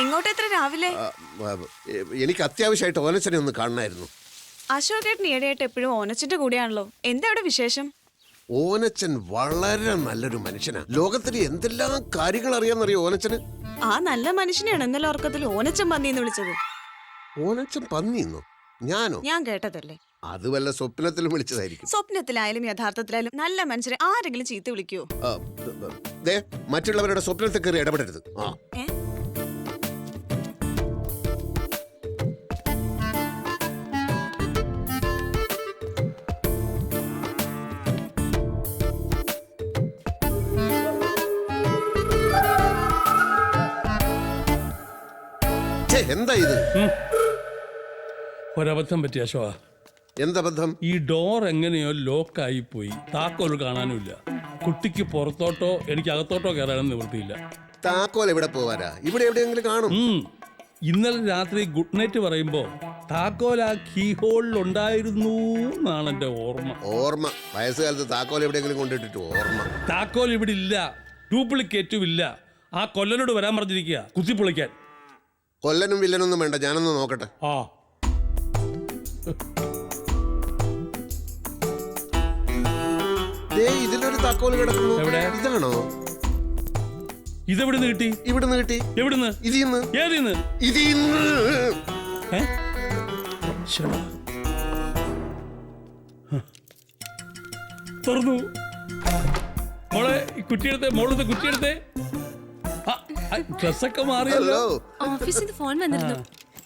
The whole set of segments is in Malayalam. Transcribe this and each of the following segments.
എങ്ങോട്ട് എത്ര രാവിലെ? എനിക്ക് അത്യാവശ്യമായിട്ട് ഓനച്ചനെ ഒന്ന് കാണണമായിരുന്നു. അശോകേട്ടൻ ഈയിടെയായിട്ട് എപ്പോഴും ഓനച്ചന്റെ കൂടെയാണല്ലോ. എന്താ അവിടെ വിശേഷം? ഓനച്ചൻ വളരെ നല്ലൊരു മനുഷ്യനാ. ലോകത്തിന് എന്തെല്ലാം കാര്യങ്ങൾ അറിയാന്നറിയോ ഓനച്ചന്? ആ നല്ല മനുഷ്യനെയാണ് ഇന്നലെ ഉറക്കത്തിൽ ഓനച്ചൻ പന്നിന്ന് വിളിച്ചത്. ഓനച്ചൻ പന്നിന്നോ? ഞാനോ? ഞാൻ കേട്ടതല്ലേ. അത് വല്ല സ്വപ്നത്തിലും വിളിച്ചതായിരിക്കും. സ്വപ്നത്തിലായാലും യഥാർത്ഥത്തിലായാലും നല്ല മനുഷ്യരെ ആരെങ്കിലും ചീത്ത വിളിക്കുവോ? ദേ, മറ്റുള്ളവരുടെ സ്വപ്നത്തിൽ കയറി ഇടപെടരുത്. എന്താ ഇത്? ഒരബദ്ധം പറ്റിയ അശോക. എന്തബദ്ധം? ഈ ഡോർ എങ്ങനെയോ ലോക്കായി പോയി. താക്കോൽ കാണാനുമില്ല. കുട്ടിക്ക് പുറത്തോട്ടോ എനിക്ക് അകത്തോട്ടോ കയറാനും നിവൃത്തിയില്ല. താക്കോൽ എവിടെ പോവാനാ? ഇവിടെ എവിടെയെങ്കിലും കാണും. ഇന്നലെ രാത്രി ഗുഡ് നൈറ്റ് പറയുമ്പോ താക്കോൽ ആ കീ ഹോളിൽ ഉണ്ടായിരുന്നു എന്നാണ് എന്റെ ഓർമ്മ. വയസ്സുകാലത്ത് താക്കോൽ എവിടെയെങ്കിലും കൊണ്ടിട്ടിട്ട് ഓർമ്മ. താക്കോൽ ഇവിടെ ഇല്ല, ഡ്യൂപ്ലിക്കേറ്റും ഇല്ല. ആ കൊല്ലനോട് വരാൻ പറഞ്ഞിരിക്കുക കുത്തിപ്പൊളിക്കാൻ. കൊല്ലനും വില്ലനൊന്നും വേണ്ട, ഞാനൊന്ന് നോക്കട്ടെ. ഇതിലൊരു താക്കോല് കിടക്കുന്നു. ഇതാണോ? ഇതെവിടുന്ന് കിട്ടി? ഇവിടുന്ന് കിട്ടി. എവിടുന്ന്? ഇതിന്ന്. ഏതിന്ന്? ഇതിന്ന്. തുറന്നു. മോളെ കുറ്റിയെടുത്തേ, മോളത്തെ കുറ്റിയെടുത്തേ. ഡ്രസ്സൊക്കെ മാറിയല്ലോ. ഓഫീസിൽ നിന്ന് ഫോൺ വന്നിരുന്നു,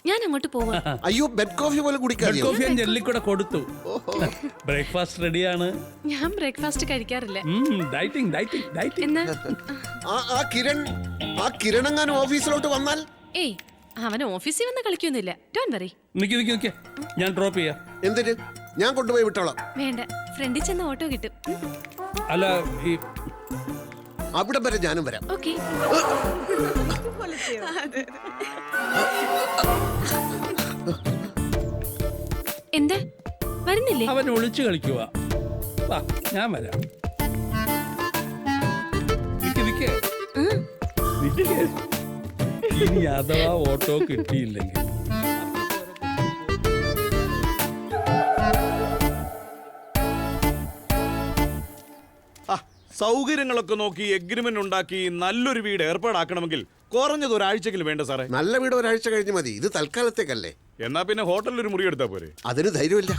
ഞാൻ അങ്ങോട്ട് പോവാ. അയ്യോ, ബെഡ് കോഫി പോലെ കുടിക്കാൻ. ബെഡ് കോഫി ഞാൻ ജെല്ലിക്കൂടെ കൊടുത്തു. ബ്രേക്ക്ഫാസ്റ്റ് റെഡിയാണ്. ഞാൻ ബ്രേക്ക്ഫാസ്റ്റ് കഴിക്കാറില്ല. എന്നാ ആ കിരണെങ്ങാനും ഓഫീസിലോട്ട് വന്നാൽ? ഏയ്, അവൻ ഓഫീസിൽ വന്ന് കളിക്കൊന്നുമില്ല. Don't worry. നിക്ക്, ഞാൻ ഡ്രോപ്പ് ചെയ്യാം. എന്തിന്? ഞാൻ കൊണ്ടുപോയി വിട്ടോളാം. വേണ്ട, ഫ്രണ്ടിൽ ചെന്ന് ഓട്ടോ കിട്ടും. അല്ല, ഈ അവിടെ വരെ ഞാനും വരാം. ഓക്കേ. എന്താ വരുന്നില്ലേ? അവൻ ഒളിച്ചു കളിക്കുക. ഞാൻ വരാം. ഇനി അഥവാ ഓട്ടോ കിട്ടിയില്ലെങ്കിൽ സൗകര്യങ്ങളൊക്കെ നോക്കി എഗ്രിമെന്റ് ഉണ്ടാക്കി നല്ലൊരു വീട് ഏർപ്പാടാക്കണമെങ്കിൽ കുറഞ്ഞത് ഒരാഴ്ചയെങ്കിലും വേണ്ട സാറേ. നല്ല വീട് ഒരാഴ്ച കഴിഞ്ഞ് മതി. ഇത് തൽക്കാലത്തേക്കല്ലേ. എന്നാ പിന്നെ ഹോട്ടലിൽ ഒരു മുറി എടുത്താ പോരെ? അതിന് ധൈര്യമില്ല.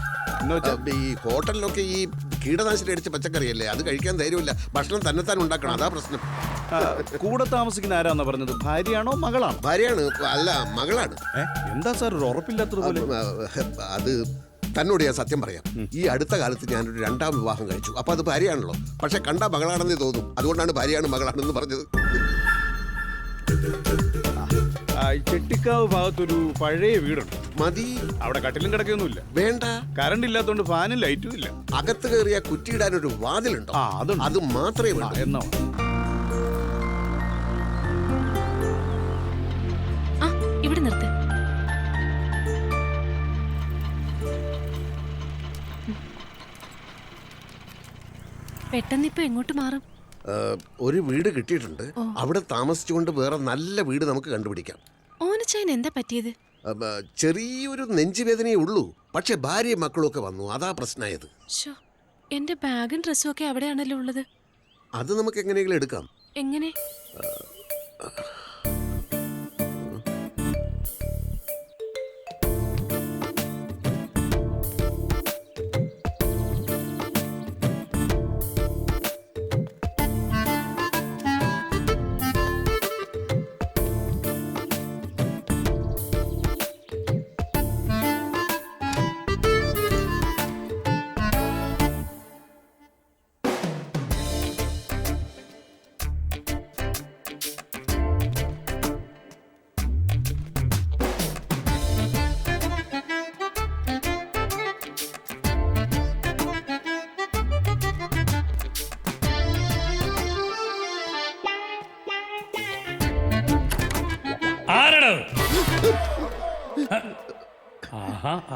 ഈ ഹോട്ടലിലൊക്കെ ഈ കീടനാശിനി അടിച്ച പച്ചക്കറിയല്ലേ, അത് കഴിക്കാൻ ധൈര്യമില്ല. ഭക്ഷണം തന്നെത്താൻ ഉണ്ടാക്കണം, അതാ പ്രശ്നം. കൂടെ താമസിക്കുന്ന ആരാന്നാ പറഞ്ഞത്? ഭാര്യയാണോ മകളാണോ? ഭാര്യയാണ്. അല്ല, മകളാണ്. എന്താ സാർ ഒരു ഉറപ്പില്ലാത്തതുപോലെ? അത് തന്നോട് ഞാൻ സത്യം പറയാം. ഈ അടുത്ത കാലത്ത് ഞാനൊരു 2ാം വിവാഹം കഴിച്ചു. അപ്പൊ അത് ഭാര്യയാണല്ലോ. പക്ഷെ കണ്ട മകളാണെന്നേ തോന്നും. അതുകൊണ്ടാണ് ഭാര്യയാണ് മകളാണെന്ന് പറഞ്ഞത്. ചെട്ടിക്കാവ് ഭാഗത്തൊരു പഴയ വീടുണ്ട്. മതി. അവിടെ കട്ടിലും കിടക്കൊന്നുമില്ല. വേണ്ട. കറണ്ട് ഇല്ലാത്തോണ്ട് ഫാനും ലൈറ്റും ഇല്ല. അകത്ത് കയറിയ കുറ്റിയിടാൻ ഒരു വാതിലുണ്ടോ? അത് മാത്രമേ വേണ്ട. എന്നാ ഇവിടെ നിർത്ത്. പെട്ടെന്ന് ഇപ്പൊ എങ്ങോട്ട് മാറും? ഒരു വീട് കിട്ടിയിട്ടുണ്ട്. അവിടെ താമസിച്ചുകൊണ്ട് വേറെ നല്ല വീട് നമുക്ക് കണ്ടുപിടിക്കാം. ഓനച്ചായൻ എന്താ പറ്റിയത്? ചെറിയൊരു നെഞ്ചുവേദനയേ ഉള്ളൂ. പക്ഷെ ഭാര്യയും മക്കളും ഒക്കെ വന്നു, അതാ പ്രശ്നമായത്. എന്റെ ബാഗും ഡ്രസ്സും ഒക്കെ അവിടെയാണല്ലോ ഉള്ളത്. അത് നമുക്ക് എങ്ങനെയെങ്കിലും എടുക്കാം. എങ്ങനെ?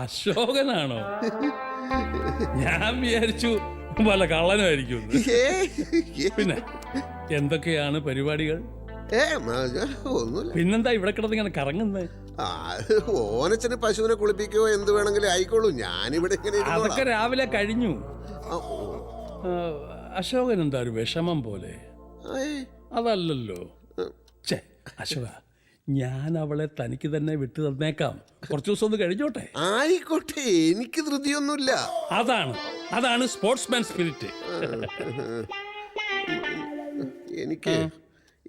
അശോകനാണോ? ഞാൻ വിചാരിച്ചു വല്ല കള്ളനായിരിക്കും. പിന്നെ എന്തൊക്കെയാണ് പരിപാടികൾ? ഒന്നുമില്ല. പിന്നെന്താ ഇവിടെ കിടന്ന് ഇങ്ങനെ കറങ്ങുന്നത്? ആ, ഓനച്ചന് പശുവിനെ കുളിപ്പിക്കോ എന്ത് വേണമെങ്കിലും ആയിക്കോളൂ. ഞാനിവിടെ ഇങ്ങനെ അതൊക്കെ ഇരുന്നോളാം. രാവിലെ കഴിഞ്ഞു. ആ, ഓ. അശോകൻ എന്താ ഒരു വിഷമം പോലെ? ഏയ്. അതല്ലല്ലോ. ഛേ അശോക, ഞാൻ അവളെ തനിക്ക് തന്നെ വിട്ടു തന്നേക്കാം. കുറച്ചു ദിവസം ഒന്ന് കഴിഞ്ഞോട്ടെ. ആയിക്കോട്ടെ, എനിക്ക് ധൃതിയൊന്നുമില്ല. അതാണ് സ്പോർട്സ്മാൻ സ്പിരിറ്റ്.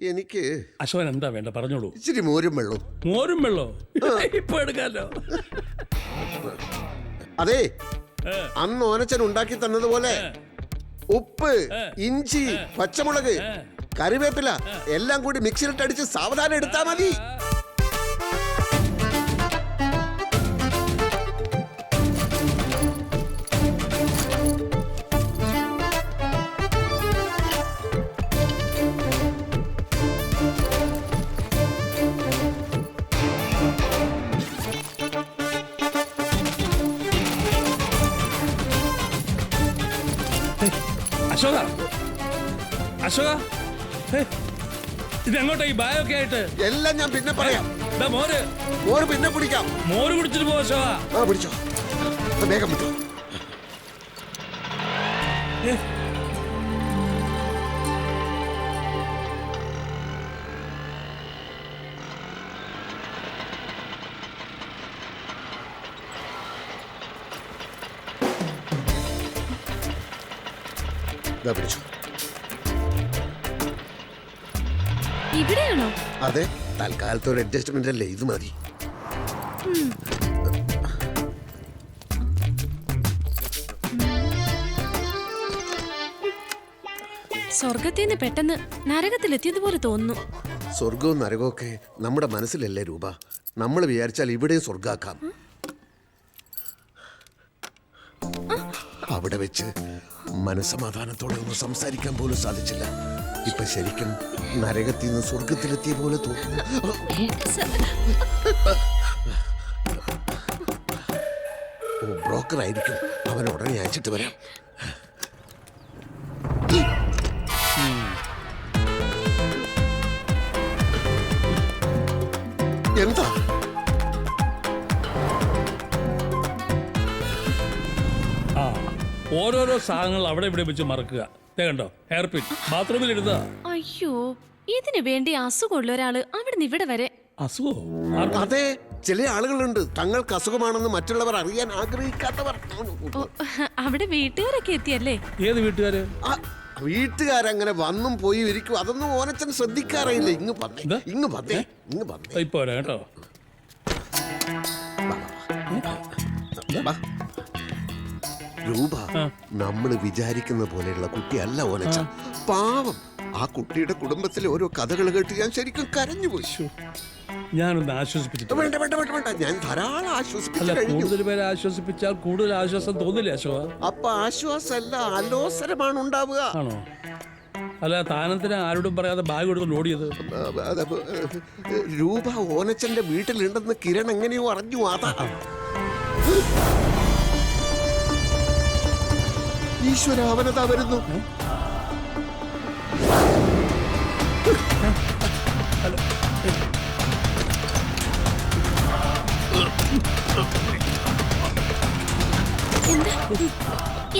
എനിക്ക് അശോകൻ എന്താ വേണ്ട പറഞ്ഞോളൂ. ഇച്ചിരി മോരും വെള്ളവും. മോരും വെള്ളോ? ഇപ്പൊ എടുക്കാലോ. അതെ, അന്ന് ഓനച്ചൻ ഉണ്ടാക്കി തന്നതുപോലെ ഉപ്പ്, ഇഞ്ചി, പച്ചമുളക്, കറിവേപ്പില എല്ലാം കൂടി മിക്സിയിലിട്ട് അടിച്ച് സാവധാനം എടുത്താ മതി. അശോക, ഇതെങ്ങോട്ടാ ഈ ബായൊക്കെ ആയിട്ട്? എല്ലാം ഞാൻ പിന്നെ പറയാം. മോര് പിന്നെ കുടിക്കാം. മോര് കുടിച്ചിട്ട് പോ അശോക. ആ, പിടിച്ചോ, വേഗം വിട്ടോ. പിടിച്ചോ. ഇവിടെയാണോ? അതെ, തൽക്കാലത്തെ ഒരു അഡ്ജസ്റ്റ്മെന്റ് അല്ലേ, ഇത് മതി. സ്വർഗത്തിൽ നിന്ന് പെട്ടെന്ന് നരകത്തിലെത്തിയതുപോലെ തോന്നുന്നു. സ്വർഗവും നരകവും ഒക്കെ നമ്മുടെ മനസ്സിലല്ലേ രൂപ. നമ്മൾ വിചാരിച്ചാൽ ഇവിടെയും സ്വർഗാക്കാം. അവിടെ വെച്ച് മനസ്സമാധാനത്തോടെ ഒന്ന് സംസാരിക്കാൻ പോലും സാധിച്ചില്ല. ഇപ്പൊ ശരിക്കും നരകത്തിൽ നിന്ന് സ്വർഗത്തിലെത്തിയ പോലെ തോന്നുന്നു. ഓ, ബ്രോക്കർ ആയിരിക്കും. അവൻ ഉടനെ അയച്ചിട്ട് വരാം. എന്താ ഓരോരോ സാധനങ്ങൾ അവിടെ ഇവിടെ വെച്ച് മറക്കുക. കണ്ടോ, ഹെയർപിൻ ബാത്റൂമിൽ ഇടുക. അയ്യോ, ഇതിനു വേണ്ടി അസുഖമുള്ള ഒരാള് അവിടെ നിന്ന് ഇവിടെ വരെ. അസുഖോ? അതെ, ചില ആളുകളുണ്ട് തങ്ങൾക്ക് അസുഖമാണെന്ന് മറ്റുള്ളവർ അറിയാൻ ആഗ്രഹിക്കാത്തവർ. ഓ, അവിടെ വീട്ടുകാരൊക്കെ എത്തിയല്ലേ? ഏത് വീട്ടുകാര്? വീട്ടുകാരങ്ങനെ വന്നും പോയി ഇരിക്കും. അതൊന്നും ഓനച്ചൻ ശ്രദ്ധിക്കാറില്ല. ഇങ്ങ് വന്നേ. ഇപ്പൊ വരാം കേട്ടോ. രൂപ, നമ്മൾ വിചാരിക്കുന്ന പോലെയുള്ള കുട്ടിയല്ല ഓനച്ചൻ. പാവം. ആ കുട്ടിയുടെ കുടുംബത്തിലെ ഓരോ കഥകൾ കേട്ട് ഞാൻ ശരിക്കും കരഞ്ഞുപോയി. ഞാനൊന്ന് ആശ്വസിപ്പിച്ചിട്ട്. വേണ്ട, ഞാൻ ധാരാളം ആശ്വസിപ്പിച്ചു കഴിഞ്ഞു. കൂടുതൽ പേരെ ആശ്വസിപ്പിച്ചാൽ കൂടുതൽ ആശ്വാസം തോന്നില്ലേ അശോക? അപ്പൊ ആശ്വാസമല്ല, അലോസരമാണ് ഉണ്ടാവുക. ആണോ? അല്ല, താനത്തിന് ആരോടും പറയാതെ ബാഗ് എടുത്ത് ഓടിയത്? രൂപ ഓനച്ചന്റെ വീട്ടിലുണ്ടെന്ന് കിരൺ എങ്ങനെയോ അറിഞ്ഞു. അതാ. ഈശ്വര, അവനതാ വരുന്നു.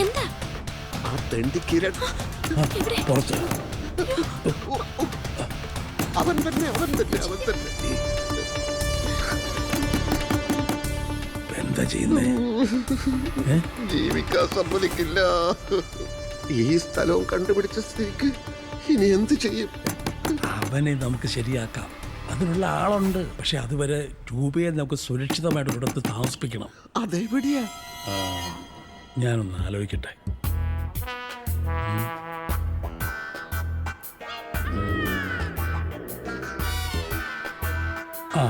എന്താ? ആ തെണ്ടി കിരൺ. അവൻ തന്നെ. എന്താ ചെയ്യുന്നേ? ജീവിക്കാൻ സമ്മതിക്കില്ല. ഈ സ്ഥലവും കണ്ടുപിടിച്ച സ്ഥിതിക്ക് ഇനി എന്ത് ചെയ്യും? അവനെ നമുക്ക് ശരിയാക്കാം. അതിനുള്ള ആളുണ്ട്. പക്ഷെ അതുവരെ രൂപയെ നമുക്ക് സുരക്ഷിതമായിട്ട് ഒരിടത്ത് താമസിപ്പിക്കണം. അതെവിടെയാ? ഞാനൊന്ന് ആലോചിക്കട്ടെ. ആ